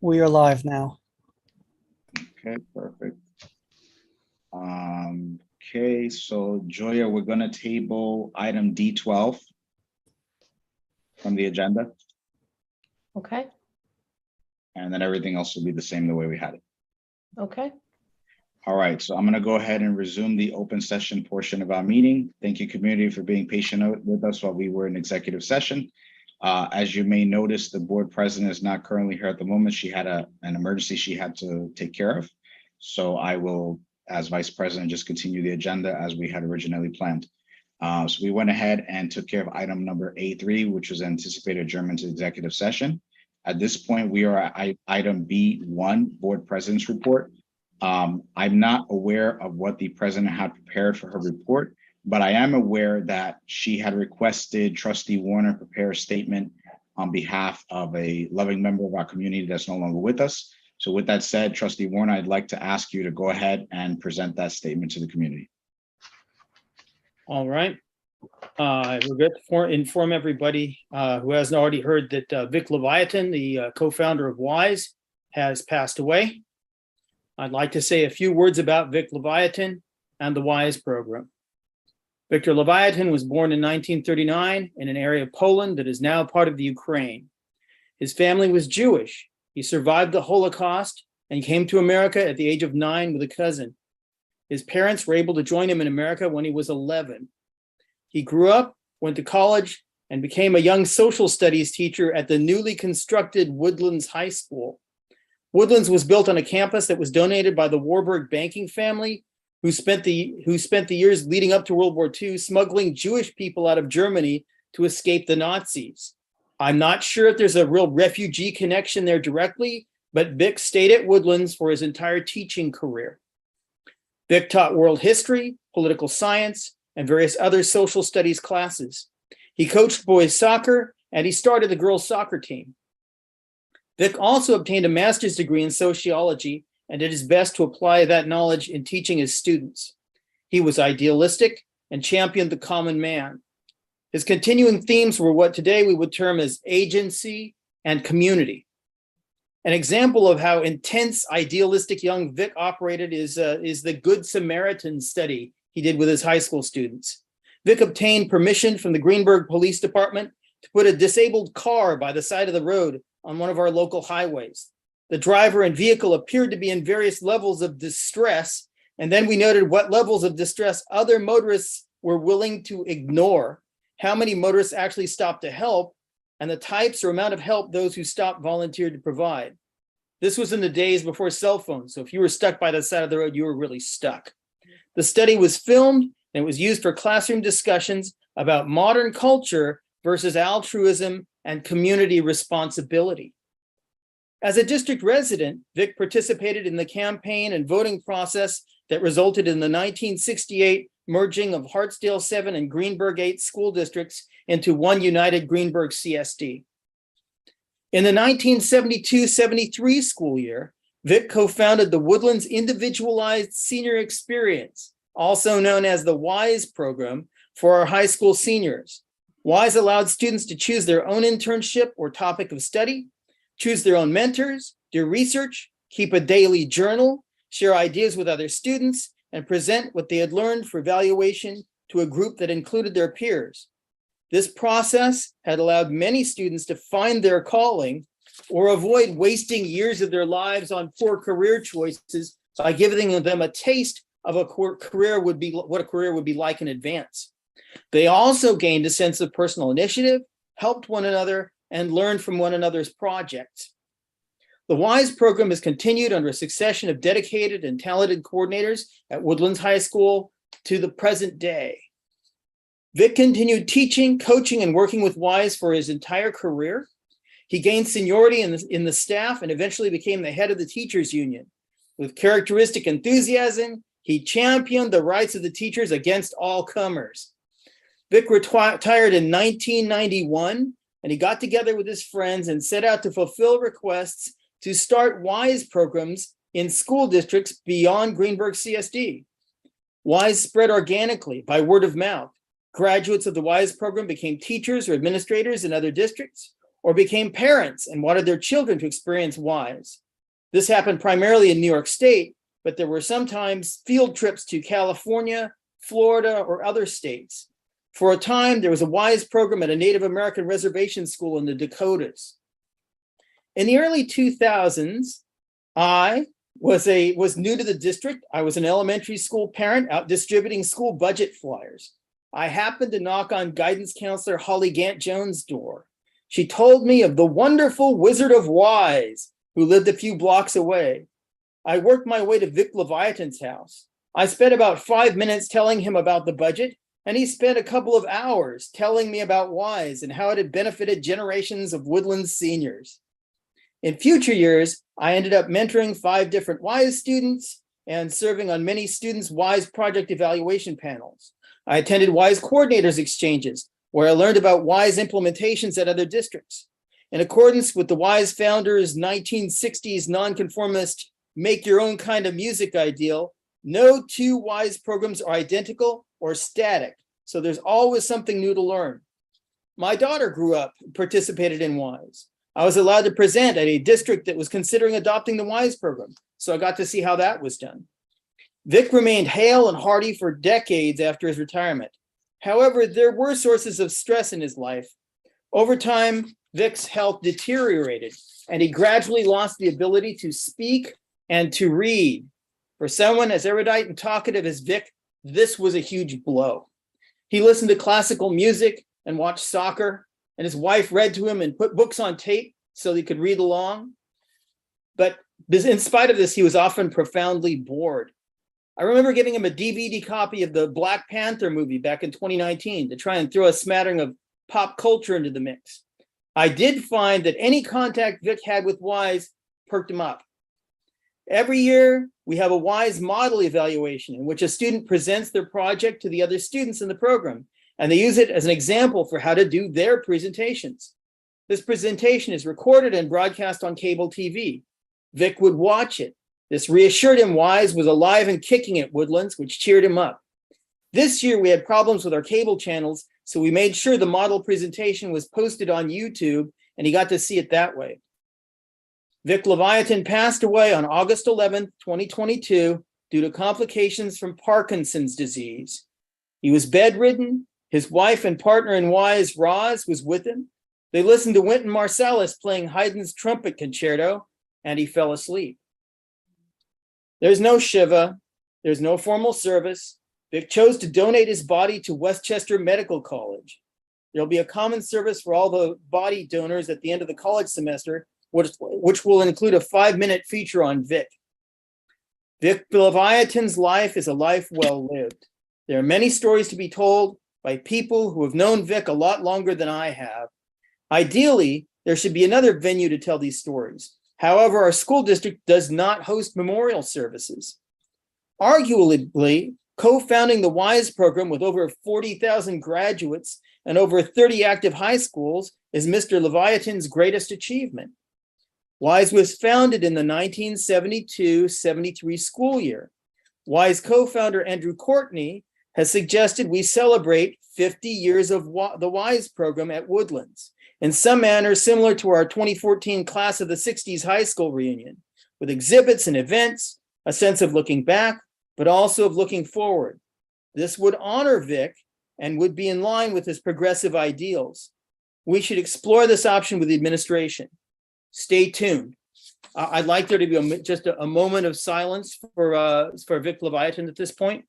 We are live now. Okay, perfect. Okay, so Joya, we're gonna table item D12 from the agenda, Okay, and then everything else will be the same the way we had it. okay. All right, so I'm gonna go ahead and resume the open session portion of our meeting. Thank you, community, for being patient with us while we were in executive session. As you may notice, the board president is not currently here at the moment. She had an emergency she had to take care of. So I will, as vice president, just continue the agenda as we had originally planned. So we went ahead and took care of item number A3, which was anticipated adjournment to executive session. At this point, we are at item B1, board president's report. I'm not aware of what the president had prepared for her report, but I am aware that she had requested Trustee Warner prepare a statement on behalf of a loving member of our community that's no longer with us. So with that said, Trustee Warner, I'd like to ask you to go ahead and present that statement to the community. All right. We're good to inform everybody who hasn't already heard that Vic Levitan, the co-founder of WISE, has passed away. I'd like to say a few words about Vic Levitan and the WISE program. Victor Levitan was born in 1939 in an area of Poland that is now part of the Ukraine. His family was Jewish. He survived the Holocaust and came to America at the age of 9 with a cousin. His parents were able to join him in America when he was 11. He grew up, went to college, and became a young social studies teacher at the newly constructed Woodlands High School. Woodlands was built on a campus that was donated by the Warburg banking family, who spent the years leading up to World War II smuggling Jewish people out of Germany to escape the Nazis. I'm not sure if there's a real refugee connection there directly, but Vic stayed at Woodlands for his entire teaching career. Vic taught world history, political science, and various other social studies classes. He coached boys soccer, and he started the girls soccer team. Vic also obtained a master's degree in sociology and did his best to apply that knowledge in teaching his students. He was idealistic and championed the common man. His continuing themes were what today we would term as agency and community. An example of how intense, idealistic young Vic operated is the Good Samaritan study he did with his high school students. Vic obtained permission from the Greenburgh Police Department to put a disabled car by the side of the road on one of our local highways. The driver and vehicle appeared to be in various levels of distress, and then we noted what levels of distress other motorists were willing to ignore, how many motorists actually stopped to help, and the types or amount of help those who stopped volunteered to provide. This was in the days before cell phones, so if you were stuck by the side of the road, you were really stuck. The study was filmed, and it was used for classroom discussions about modern culture versus altruism and community responsibility. As a district resident, Vic participated in the campaign and voting process that resulted in the 1968 merging of Hartsdale 7 and Greenburgh 8 school districts into one united Greenburgh CSD. In the 1972-73 school year, Vic co-founded the Woodlands Individualized Senior Experience, also known as the WISE program, for our high school seniors. WISE allowed students to choose their own internship or topic of study, choose their own mentors, do research, keep a daily journal, share ideas with other students, and present what they had learned for evaluation to a group that included their peers. This process had allowed many students to find their calling or avoid wasting years of their lives on poor career choices by giving them a taste of what a career would be like in advance. They also gained a sense of personal initiative, helped one another, and learned from one another's projects. The WISE program has continued under a succession of dedicated and talented coordinators at Woodlands High School to the present day. Vic continued teaching, coaching, and working with WISE for his entire career. He gained seniority in the staff and eventually became the head of the teachers union. With characteristic enthusiasm, he championed the rights of the teachers against all comers. Vic retired in 1991, and he got together with his friends and set out to fulfill requests to start WISE programs in school districts beyond Greenburgh CSD. WISE spread organically by word of mouth. Graduates of the WISE program became teachers or administrators in other districts, or became parents and wanted their children to experience WISE. This happened primarily in New York State, but there were sometimes field trips to California, Florida, or other states. For a time, there was a WISE program at a Native American reservation school in the Dakotas. In the early 2000s, I was new to the district. I was an elementary school parent out distributing school budget flyers. I happened to knock on guidance counselor Holly Gant-Jones' door. She told me of the wonderful Wizard of WISE, who lived a few blocks away. I worked my way to Vic Levitan's house. I spent about 5 minutes telling him about the budget, and he spent a couple of hours telling me about WISE and how it had benefited generations of Woodlands seniors. In future years, I ended up mentoring 5 different WISE students and serving on many students' WISE project evaluation panels. I attended WISE coordinators exchanges, where I learned about WISE implementations at other districts. In accordance with the WISE founders' 1960s nonconformist make your own kind of music ideal, no 2 WISE programs are identical or static, so there's always something new to learn. My daughter grew up and participated in WISE. I was allowed to present at a district that was considering adopting the WISE program, so I got to see how that was done. Vic remained hale and hearty for decades after his retirement. However, there were sources of stress in his life. Over time, Vic's health deteriorated, and he gradually lost the ability to speak and to read. For someone as erudite and talkative as Vic, this was a huge blow. He listened to classical music and watched soccer, and his wife read to him and put books on tape so he could read along. But in spite of this, he was often profoundly bored. I remember giving him a DVD copy of the Black Panther movie back in 2019 to try and throw a smattering of pop culture into the mix. I did find that any contact Vic had with WISE perked him up. Every year, we have a WISE model evaluation in which a student presents their project to the other students in the program, and they use it as an example for how to do their presentations. This presentation is recorded and broadcast on cable TV. Vic would watch it. This reassured him WISE was alive and kicking at Woodlands, which cheered him up. This year, we had problems with our cable channels, so we made sure the model presentation was posted on YouTube, and he got to see it that way. Vic Levitan passed away on August 11th, 2022, due to complications from Parkinson's disease. He was bedridden. His wife and partner in WISE, Roz, was with him. They listened to Wynton Marsalis playing Haydn's trumpet concerto, and he fell asleep. There's no Shiva. There's no formal service. Vic chose to donate his body to Westchester Medical College. There'll be a common service for all the body donors at the end of the college semester, which will include a 5-minute feature on Vic. Vic Levitan's life is a life well lived. There are many stories to be told by people who have known Vic a lot longer than I have. Ideally, there should be another venue to tell these stories. However, our school district does not host memorial services. Arguably, co-founding the WISE program with over 40,000 graduates and over 30 active high schools is Mr. Levitan's greatest achievement. WISE was founded in the 1972-73 school year. WISE co-founder Andrew Courtney has suggested we celebrate 50 years of the WISE program at Woodlands, in some manner similar to our 2014 class of the 60s high school reunion, with exhibits and events, a sense of looking back, but also of looking forward. This would honor Vic and would be in line with his progressive ideals. We should explore this option with the administration. Stay tuned. I'd like there to be just a moment of silence for Vic Levitan at this point.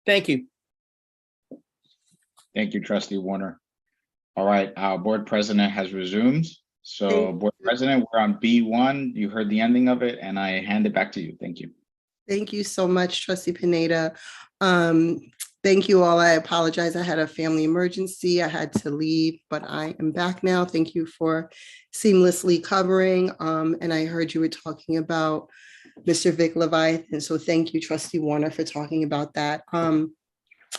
Thank you. Thank you, Trustee Warner. All right, our board president has resumed. So board president, we're on B1. You heard the ending of it, and I hand it back to you. Thank you. Thank you so much, Trustee Pineda. Thank you all. I apologize. I had a family emergency. I had to leave, but I am back now. Thank you for seamlessly covering. And I heard you were talking about Mr. Vic Levitan. So thank you, Trustee Warner, for talking about that.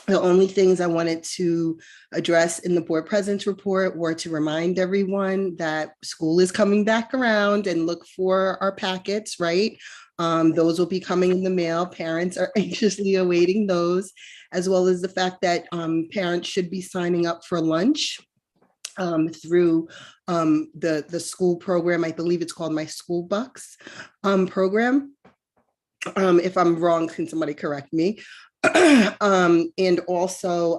The only things I wanted to address in the board president's report were to remind everyone that school is coming back around and look for our packets, right? Those will be coming in the mail. Parents are anxiously awaiting those, as well as the fact that parents should be signing up for lunch through the school program. I believe it's called My School Bucks program. If I'm wrong, can somebody correct me? And also,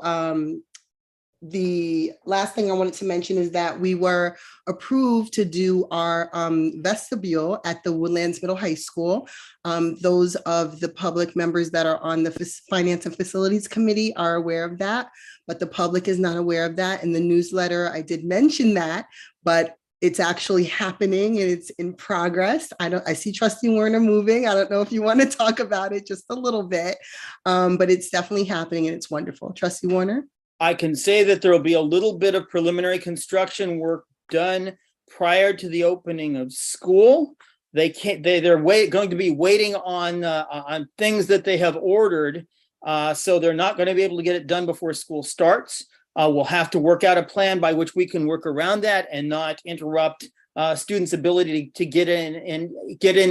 the last thing I wanted to mention is that we were approved to do our vestibule at the Woodlands Middle High School. Those of the public members that are on the Finance and Facilities Committee are aware of that, but the public is not aware of that. In the newsletter, I did mention that, but it's actually happening and it's in progress. I see Trustee Warner moving. I don't know if you want to talk about it just a little bit, but it's definitely happening and it's wonderful. Trustee Warner? I can say that there will be a little bit of preliminary construction work done prior to the opening of school. They're going to be waiting on things that they have ordered, so they're not going to be able to get it done before school starts. We'll have to work out a plan by which we can work around that and not interrupt students' ability to get in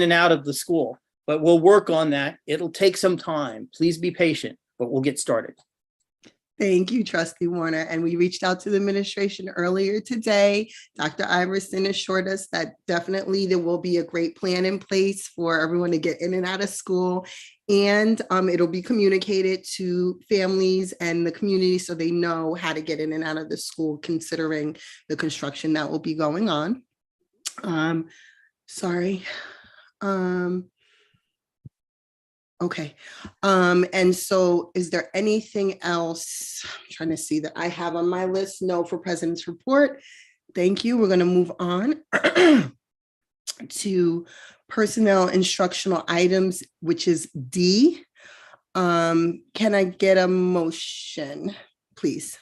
and out of the school. But we'll work on that. It'll take some time. Please be patient, but we'll get started. Thank you, Trustee Warner. And we reached out to the administration earlier today. Dr. Iverson assured us that definitely there will be a great plan in place for everyone to get in and out of school. And it'll be communicated to families and the community so they know how to get in and out of the school, considering the construction that will be going on. Okay. And so is there anything else I'm trying to see that I have on my list? No, for President's report. Thank you. We're going to move on to personnel instructional items, which is D. Can I get a motion, please?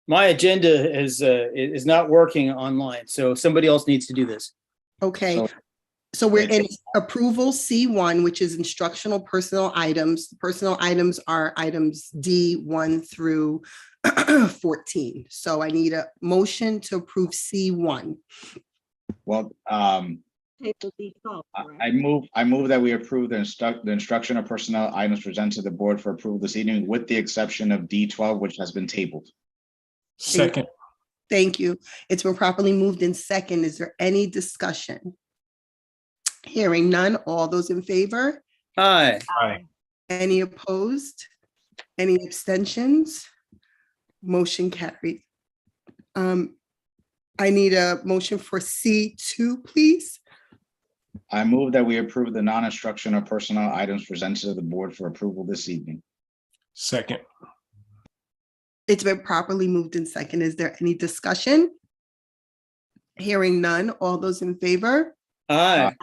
My agenda is not working online, so somebody else needs to do this. Okay. So we're in approval C1, which is instructional personnel items. Personnel items are items D1 through 14. So I need a motion to approve C1. Well, I move that we approve the instructional personnel items presented to the board for approval this evening, with the exception of D12, which has been tabled. Second. Thank you. It's been properly moved in second. Is there any discussion? Hearing none, all those in favor? Aye. Aye. Any opposed? Any abstentions? Motion carried. I need a motion for C2, please. I move that we approve the non-instructional personnel items presented to the board for approval this evening. Second. It's been properly moved in second. Is there any discussion? Hearing none, all those in favor? Aye.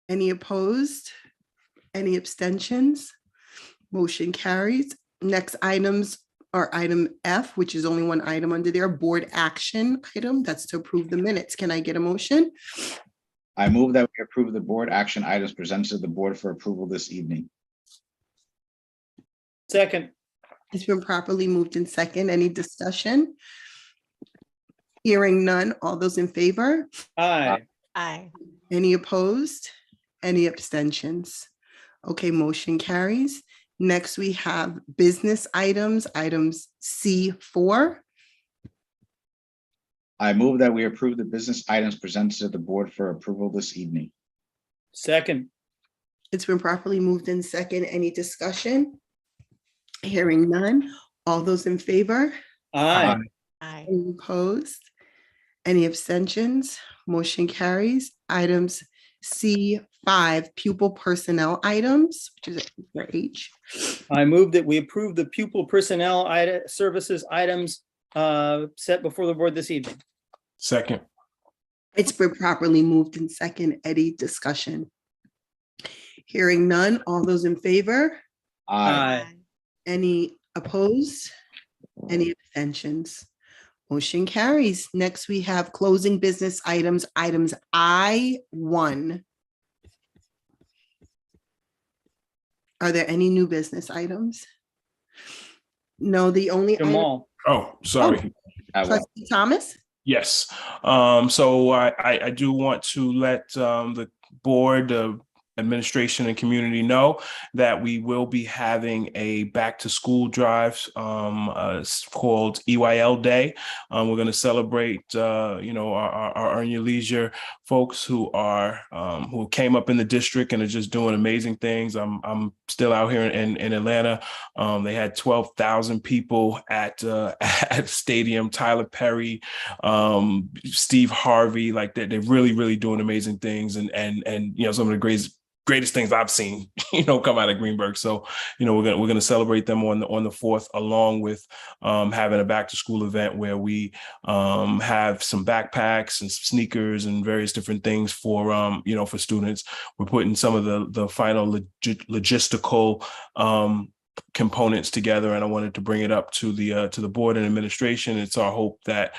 Any opposed? Any abstentions? Motion carries. Next items are item F, which is only one item under there, board action item. That's to approve the minutes. Can I get a motion? I move that we approve the board action items presented to the board for approval this evening. Second. It's been properly moved in second. Any discussion? Hearing none, all those in favor? Aye. Any opposed? Any abstentions? Okay, motion carries. Next, we have business items, items C4. I move that we approve the business items presented to the board for approval this evening. Second. It's been properly moved in second. Any discussion? Hearing none. All those in favor? Aye. Any opposed? Any abstentions? Motion carries. Items C5, pupil personnel items, which is for H. I move that we approve the pupil personnel services items set before the board this evening. Second. It's been properly moved in second. Any discussion? Hearing none. All those in favor? Aye. Any opposed? Any abstentions? Motion carries. Next, we have closing business items, items I1. Are there any new business items? No, the only item, Jamal, Oh, sorry. trustee Thomas? Yes. So I do want to let the board, administration and community know that we will be having a back to school drive called EYL Day. We're going to celebrate, our Earn Your Leisure folks who came up in the district and are just doing amazing things. I'm still out here in Atlanta. They had 12,000 people at stadium. Tyler Perry, Steve Harvey, like they're really, really doing amazing things, and some of the greatest things I've seen, come out of Greenburgh. So, we're gonna celebrate them on the 4th, along with having a back to school event where we have some backpacks and sneakers and various different things for for students. We're putting some of the final logistical components together, and I wanted to bring it up to the board and administration. It's our hope that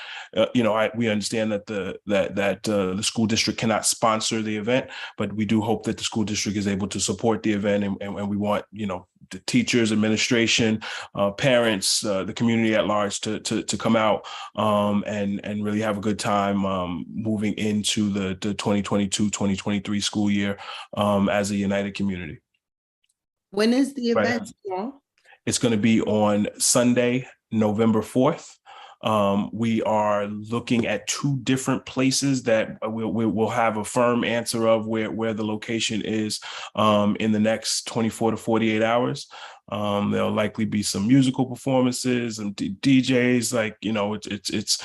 we understand that the school district cannot sponsor the event, but we do hope that the school district is able to support the event, and we want the teachers, administration, parents, the community at large to come out and really have a good time moving into the 2022-2023 school year as a united community. When is the Right. event? Jamal? It's going to be on Sunday, November 4th. We are looking at 2 different places that we'll have a firm answer of where the location is in the next 24 to 48 hours. There'll likely be some musical performances and DJs. It's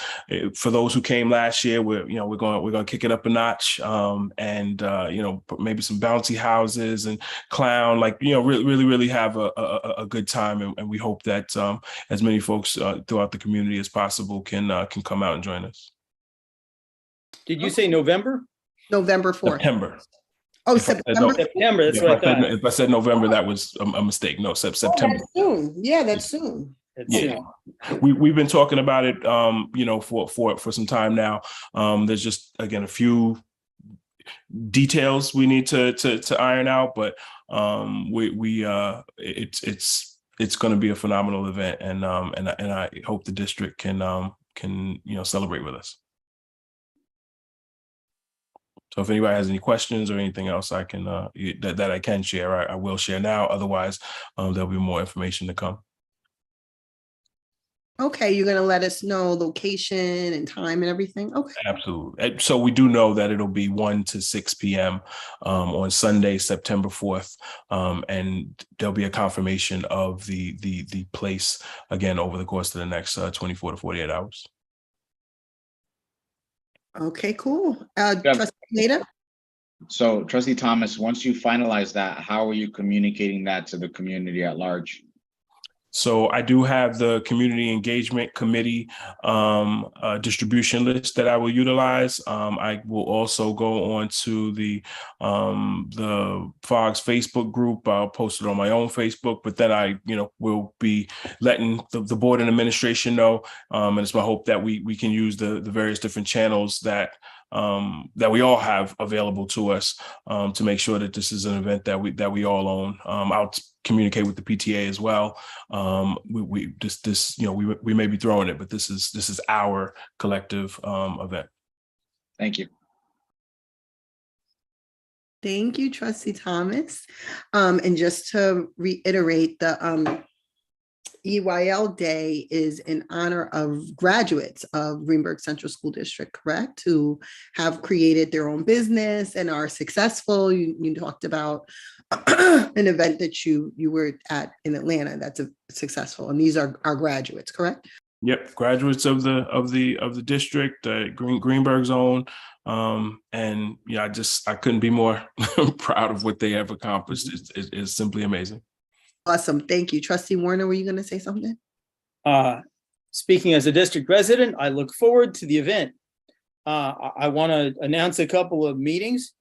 for those who came last year. We're going to kick it up a notch, and maybe some bouncy houses and clown. Really have a good time, and we hope that as many folks throughout the community as possible can come out and join us. did you say November? November 4th. September. Oh, If I said September. September, that's what I thought. If I said November, that was a mistake. No, Oh, September. that's soon. Yeah, that's soon. It's Yeah. soon. We've been talking about it, for some time now. There's just, again, a few details we need to iron out, but it's going to be a phenomenal event, and I hope the district can celebrate with us. So if anybody has any questions or anything else I can that I can share, I will share now. Otherwise, there'll be more information to come. Okay, you're gonna let us know location and time and everything? Okay. Absolutely. So we do know that it'll be 1 to 6 p.m. On Sunday, September 4th, and there'll be a confirmation of the place again over the course of the next 24 to 48 hours. Okay, cool. Trustee Pineda? So trustee Thomas, once you finalize that, how are you communicating that to the community at large? So I do have the community engagement committee distribution list that I will utilize. I will also go on to the FOGS Facebook group. I'll post it on my own Facebook, but then I will be letting the board and administration know. And it's my hope that we can use the various different channels that we all have available to us to make sure that this is an event that we all own. I'll communicate with the PTA as well. We may be throwing it, but this is our collective event. Thank you. Thank you, Trustee Thomas. And just to reiterate, the EYL Day is in honor of graduates of Greenburgh Central School District, correct? Who have created their own business and are successful. You talked about an event that you were at in Atlanta that's successful, and these are our graduates, correct? Yep, graduates of the district, Greenburgh's own, and I couldn't be more proud of what they have accomplished. It's simply amazing. Awesome, thank you. Trustee Warner, were you going to say something? Speaking as a district resident, I look forward to the event. I want to announce a couple of meetings.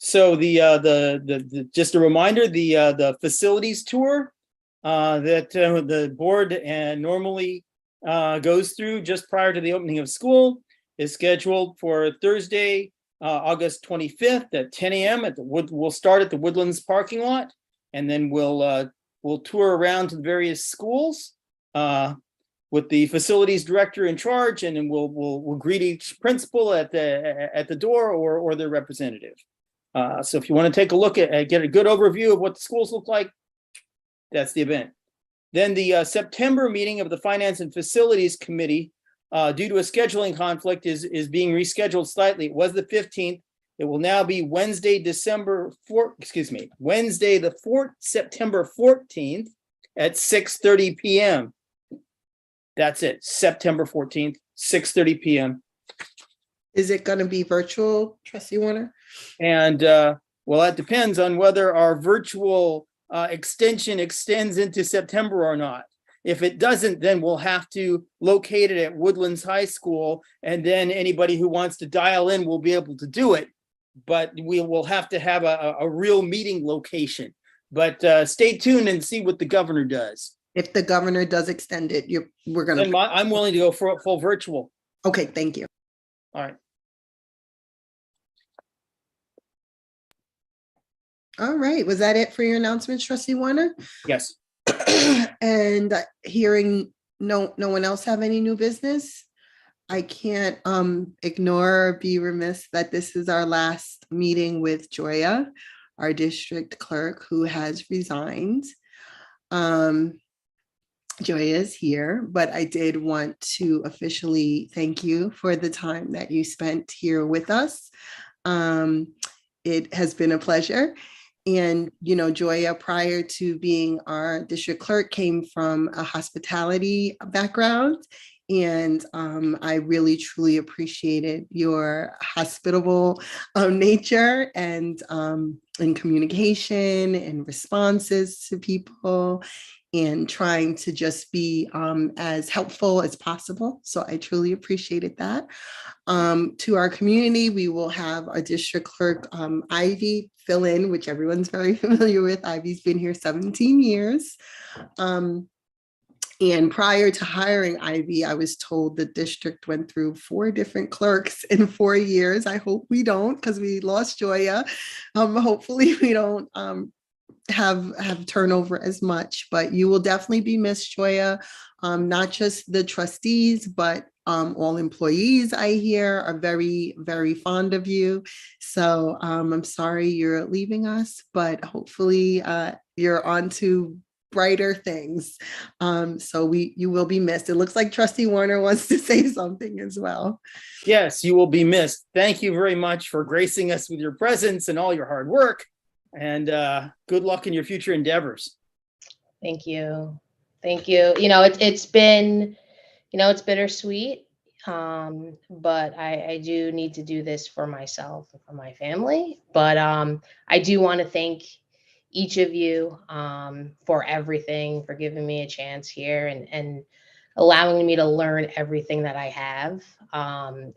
So the just a reminder, the facilities tour that the board normally goes through just prior to the opening of school is scheduled for Thursday, August 25th at 10 a.m. We'll start at the Woodlands parking lot. and then we'll tour around to the various schools with the facilities director in charge, and then we'll greet each principal at the door or their representative. So if you want to take a look at get a good overview of what the schools look like, that's the event. Then the September meeting of the Finance and Facilities Committee, due to a scheduling conflict, is being rescheduled slightly. It was the 15th. It will now be Wednesday, September 14th at 6:30 p.m. That's it, September 14th, 6:30 p.m. Is it going to be virtual, Trustee Warner? And well, that depends on whether our virtual extension extends into September or not. If it doesn't, then we'll have to locate it at Woodlands High School, and then anybody who wants to dial in will be able to do it. But we will have to have a real meeting location. But stay tuned and see what the governor does. If the governor does extend it, we're going Then to. I'm willing to go for a full virtual. Okay, thank you. All right. All right, was that it for your announcements, Trustee Warner? Yes. And hearing no one else have any new business, I can't ignore or be remiss that this is our last meeting with Joya, our district clerk, who has resigned. Joya is here, but I did want to officially thank you for the time that you spent here with us. It has been a pleasure. And, Joya, prior to being our district clerk, came from a hospitality background. And I really, truly appreciated your hospitable nature and communication and responses to people, and trying to just be as helpful as possible. So I truly appreciated that. To our community, we will have our district clerk, Ivy, fill in, which everyone's very familiar with. Ivy's been here 17 years. And prior to hiring Ivy, I was told the district went through 4 different clerks in 4 years. I hope we don't, because we lost Joya. Hopefully we don't have turnover as much, but you will definitely be missed, Joya. Not just the trustees, but all employees, I hear, are very, very fond of you. So I'm sorry you're leaving us, but hopefully you're on to brighter things. So you will be missed. It looks like Trustee Warner wants to say something as well. Yes, you will be missed. Thank you very much for gracing us with your presence and all your hard work. And good luck in your future endeavors. Thank you. Thank you. It's been, it's bittersweet. But I do need to do this for myself and for my family. But I do want to thank each of you for everything, for giving me a chance here and allowing me to learn everything that I have.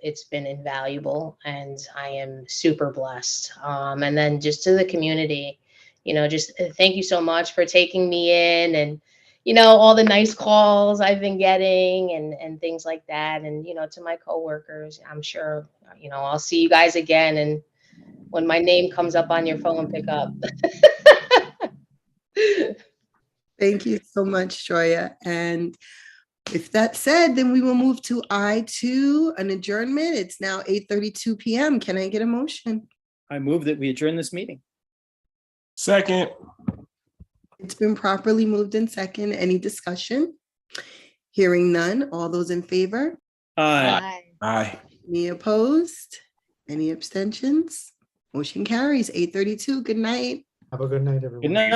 It's been invaluable, and I am super blessed. And then just to the community, just thank you so much for taking me in, and all the nice calls I've been getting and things like that. And, to my coworkers, I'm sure, I'll see you guys again. And when my name comes up on your phone, pick up. Thank you so much, Joya. And with that said, then we will move to I2, an adjournment. It's now 8:32 p.m. Can I get a motion? I move that we adjourn this meeting. Second. It's been properly moved in second. Any discussion? Hearing none. All those in favor? Aye. Aye. Any opposed? Any abstentions? Motion carries. 8:32. Good night. Have a good night, everyone. Good night.